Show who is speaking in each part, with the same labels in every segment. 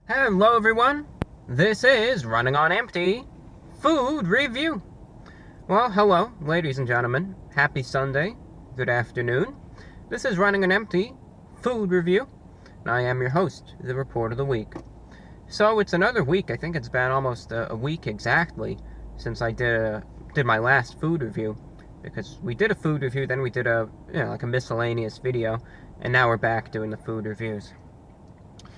Speaker 1: Hello everyone, this is Running on Empty Food Review. Well, hello, ladies and gentlemen. Happy Sunday, good afternoon. This is Running on Empty Food Review, and I am your host, the Report of the Week. So it's another week. I think it's been almost a week exactly since I did my last food review, because we did a food review, then we did a like a miscellaneous video, and now we're back doing the food reviews.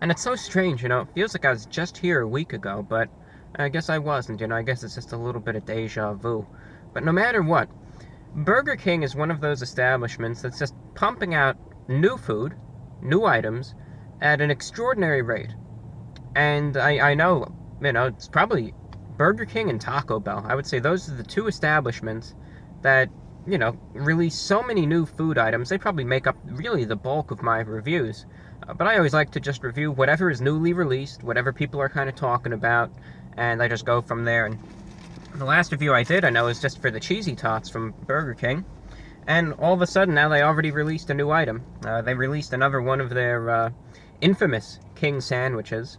Speaker 1: And it's so strange, it feels like I was just here a week ago, but I guess I wasn't, I guess it's just a little bit of deja vu. But no matter what, Burger King is one of those establishments that's just pumping out new food, new items, at an extraordinary rate. And I know, it's probably Burger King and Taco Bell. I would say those are the two establishments that, release so many new food items. They probably make up really the bulk of my reviews. But I always like to just review whatever is newly released, whatever people are kind of talking about, and I just go from there. And the last review I did, I know, is just for the Cheesy Tots from Burger King. And all of a sudden, now they already released a new item. They released another one of their infamous King sandwiches.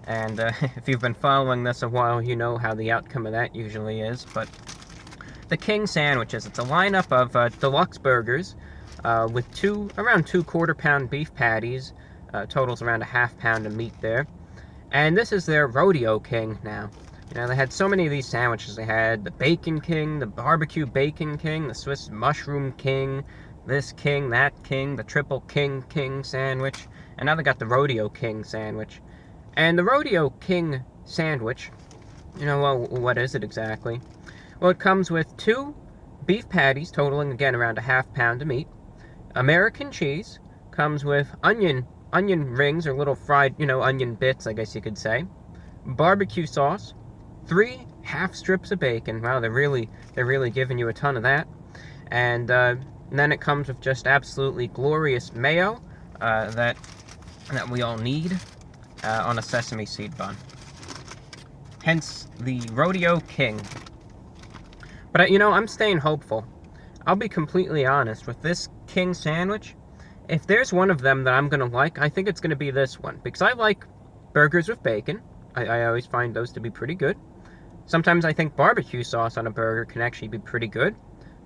Speaker 1: And if you've been following this a while, you know how the outcome of that usually is. But the King sandwiches, it's a lineup of deluxe burgers with around 2/4 pound beef patties, totals around a ½ pound of meat there. And this is their Rodeo King now. They had so many of these sandwiches. They had the Bacon King, the Barbecue Bacon King, the Swiss Mushroom King, this King, that King, the Triple King sandwich, and now they got the Rodeo King sandwich. And the Rodeo King sandwich, well, what is it exactly? Well, it comes with 2 beef patties, totaling, again, around a ½ pound of meat. American cheese, comes with onion rings, or little fried, onion bits, I guess you could say. Barbecue sauce, 3 half strips of bacon. Wow, they're really giving you a ton of that. And then it comes with just absolutely glorious mayo that we all need on a sesame seed bun. Hence the Rodeo King. But I'm staying hopeful. I'll be completely honest with this King sandwich. If there's one of them that I'm gonna like, I think it's gonna be this one, because I like burgers with bacon. I always find those to be pretty good. Sometimes I think barbecue sauce on a burger can actually be pretty good.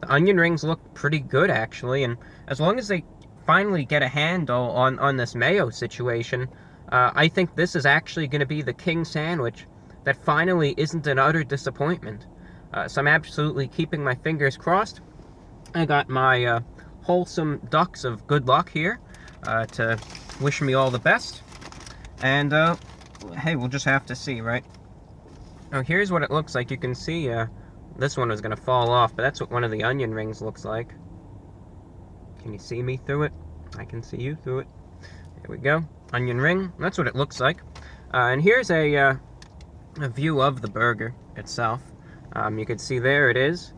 Speaker 1: The onion rings look pretty good, actually, and as long as they finally get a handle on this mayo situation, I think this is actually going to be the King sandwich that finally isn't an utter disappointment. So I'm absolutely keeping my fingers crossed. I got my wholesome ducks of good luck here to wish me all the best. And, hey, we'll just have to see, right? Now, here's what it looks like. You can see this one was going to fall off, but that's what one of the onion rings looks like. Can you see me through it? I can see you through it. There we go. Onion ring. That's what it looks like. And here's a view of the burger itself. You can see there it is.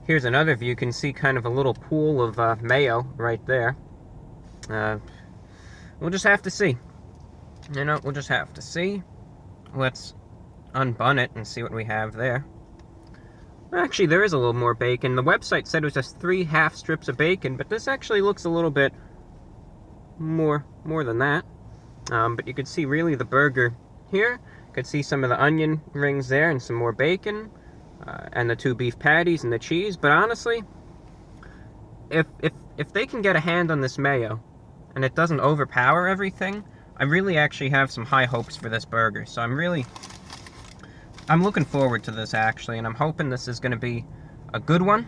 Speaker 1: Here's another view. You can see kind of a little pool of mayo right there. We'll just have to see. We'll just have to see. Let's unbun it and see what we have there. Actually, there is a little more bacon. The website said it was just 3 half strips of bacon, but this actually looks a little bit more than that. But you can see really the burger here. You could see some of the onion rings there and some more bacon, and the 2 beef patties and the cheese. But honestly, if they can get a hand on this mayo and it doesn't overpower everything, I really actually have some high hopes for this burger. So I'm looking forward to this, actually, and I'm hoping this is going to be a good one.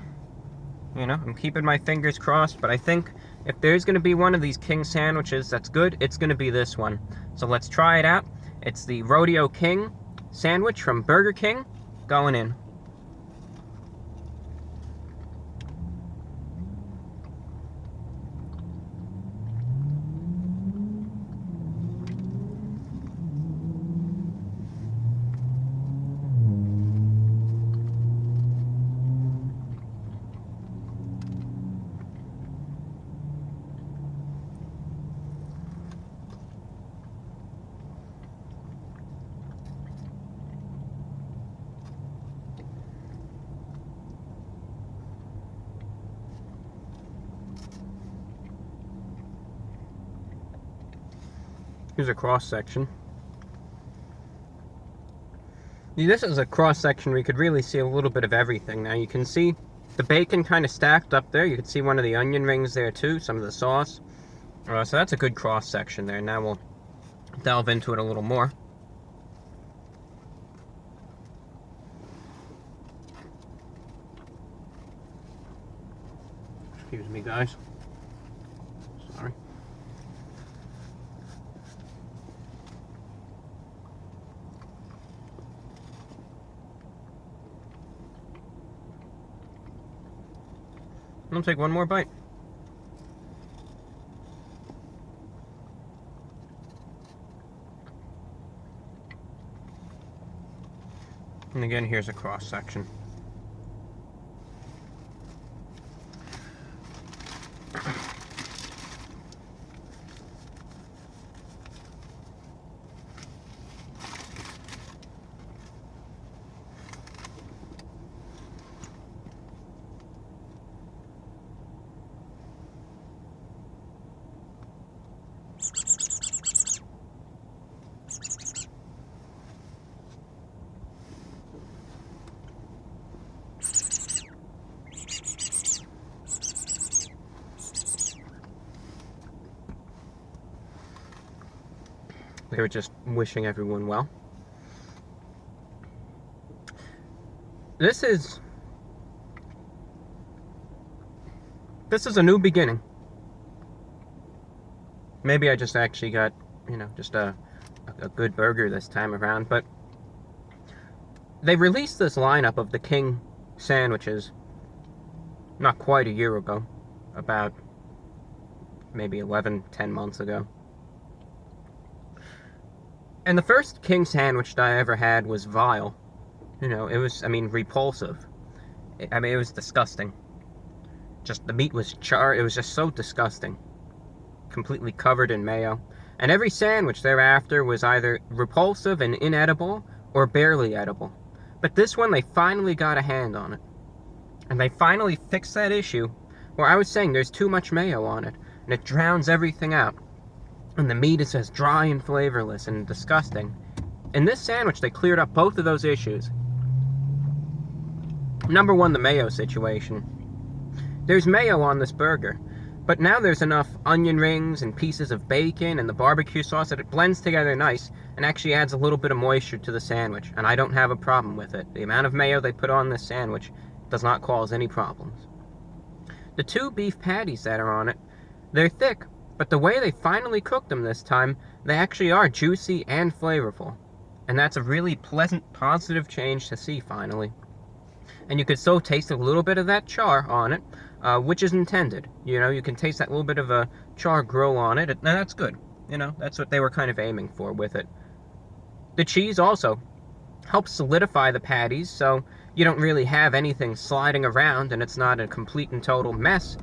Speaker 1: I'm keeping my fingers crossed, but I think if there's going to be one of these King sandwiches that's good, it's going to be this one. So let's try it out. It's the Rodeo King sandwich from Burger King, going in. Here's a cross section. This is a cross-section where you could really see a little bit of everything. Now you can see the bacon kind of stacked up there. You can see one of the onion rings there too, some of the sauce. So that's a good cross-section there. Now we'll delve into it a little more. Excuse me, guys. Sorry. I'll take one more bite. And again, here's a cross section. They were just wishing everyone well. This is a new beginning. Maybe I just actually got, just a good burger this time around, but they released this lineup of the King sandwiches not quite a year ago, about maybe 10 months ago. And the first King sandwich that I ever had was vile. It was, repulsive. It was disgusting. Just, the meat was charred. It was just so disgusting. Completely covered in mayo. And every sandwich thereafter was either repulsive and inedible, or barely edible. But this one, they finally got a hand on it. And they finally fixed that issue, where I was saying there's too much mayo on it, and it drowns everything out. And the meat is just dry and flavorless and disgusting. In this sandwich, they cleared up both of those issues. Number one, the mayo situation. There's mayo on this burger, but now there's enough onion rings and pieces of bacon and the barbecue sauce that it blends together nice and actually adds a little bit of moisture to the sandwich, and I don't have a problem with it. The amount of mayo they put on this sandwich does not cause any problems. The two beef patties that are on it, they're thick, but the way they finally cooked them this time, they actually are juicy and flavorful. And that's a really pleasant, positive change to see finally. And you could still taste a little bit of that char on it, which is intended. You can taste that little bit of a char grill on it, and that's good. That's what they were kind of aiming for with it. The cheese also helps solidify the patties, so you don't really have anything sliding around, and it's not a complete and total mess.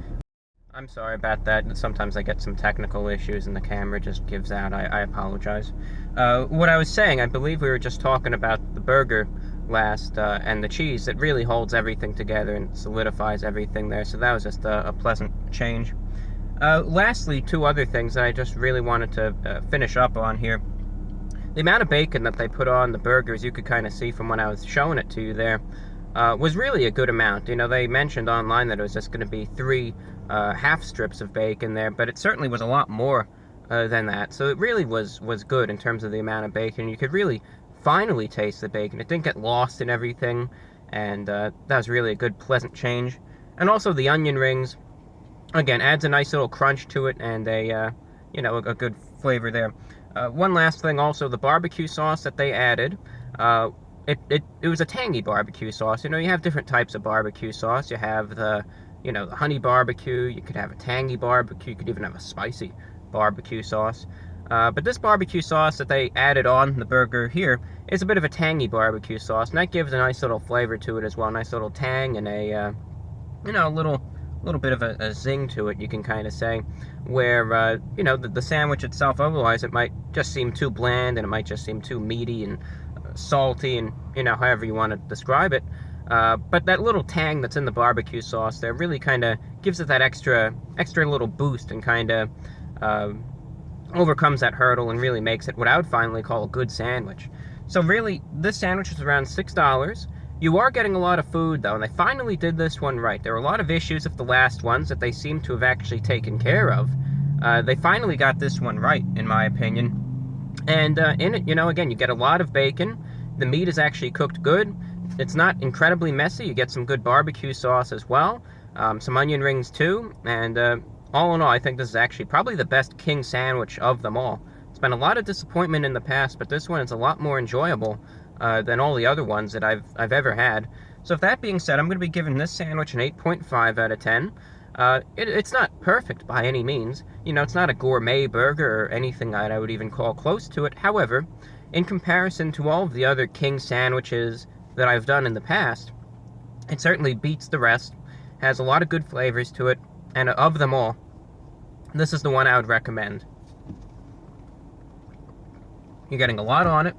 Speaker 1: I'm sorry about that. Sometimes I get some technical issues and the camera just gives out. I apologize. What I was saying, I believe we were just talking about the burger last, and the cheese that really holds everything together and solidifies everything there. So that was just a pleasant change. Lastly, two other things that I just really wanted to finish up on here. The amount of bacon that they put on the burgers, you could kind of see from when I was showing it to you there, was really a good amount. They mentioned online that it was just going to be 3 half strips of bacon there, but it certainly was a lot more than that. So it really was good in terms of the amount of bacon. You could really finally taste the bacon. It didn't get lost in everything, and that was really a good, pleasant change. And also the onion rings, again, adds a nice little crunch to it and a good flavor there. One last thing also, the barbecue sauce that they added, it was a tangy barbecue sauce. You have different types of barbecue sauce. You have the honey barbecue, you could have a tangy barbecue, you could even have a spicy barbecue sauce. But this barbecue sauce that they added on the burger here is a bit of a tangy barbecue sauce, and that gives a nice little flavor to it as well, a nice little tang and a little bit of a zing to it, you can kind of say, where, the sandwich itself, otherwise it might just seem too bland, and it might just seem too meaty and salty, and, however you want to describe it. But that little tang that's in the barbecue sauce there really kind of gives it that extra little boost and kind of overcomes that hurdle and really makes it what I would finally call a good sandwich. So really, this sandwich is around $6. You are getting a lot of food, though, and they finally did this one right. There were a lot of issues with the last ones that they seem to have actually taken care of. They finally got this one right, in my opinion. And in it, again, you get a lot of bacon. The meat is actually cooked good. It's not incredibly messy. You get some good barbecue sauce as well. Some onion rings, too. And all in all, I think this is actually probably the best king sandwich of them all. It's been a lot of disappointment in the past, but this one is a lot more enjoyable than all the other ones that I've ever had. So with that being said, I'm going to be giving this sandwich an 8.5 out of 10. It's not perfect by any means. It's not a gourmet burger or anything that I would even call close to it. However, in comparison to all of the other king sandwiches that I've done in the past, it certainly beats the rest, has a lot of good flavors to it, and of them all, this is the one I would recommend. You're getting a lot on it.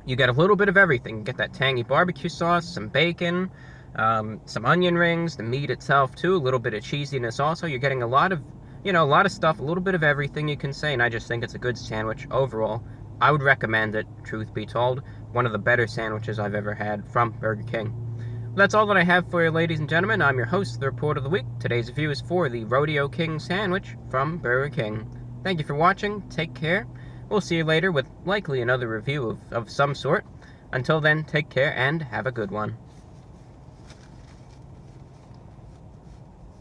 Speaker 1: You get a little bit of everything. You get that tangy barbecue sauce, some bacon, some onion rings, the meat itself too, a little bit of cheesiness also. You're getting a lot of stuff, a little bit of everything, you can say, and I just think it's a good sandwich overall. I would recommend it, truth be told. One of the better sandwiches I've ever had from Burger King. Well, that's all that I have for you, ladies and gentlemen. I'm your host, The Report of the Week. Today's review is for the Rodeo King sandwich from Burger King. Thank you for watching. Take care. We'll see you later with likely another review of some sort. Until then, take care and have a good one.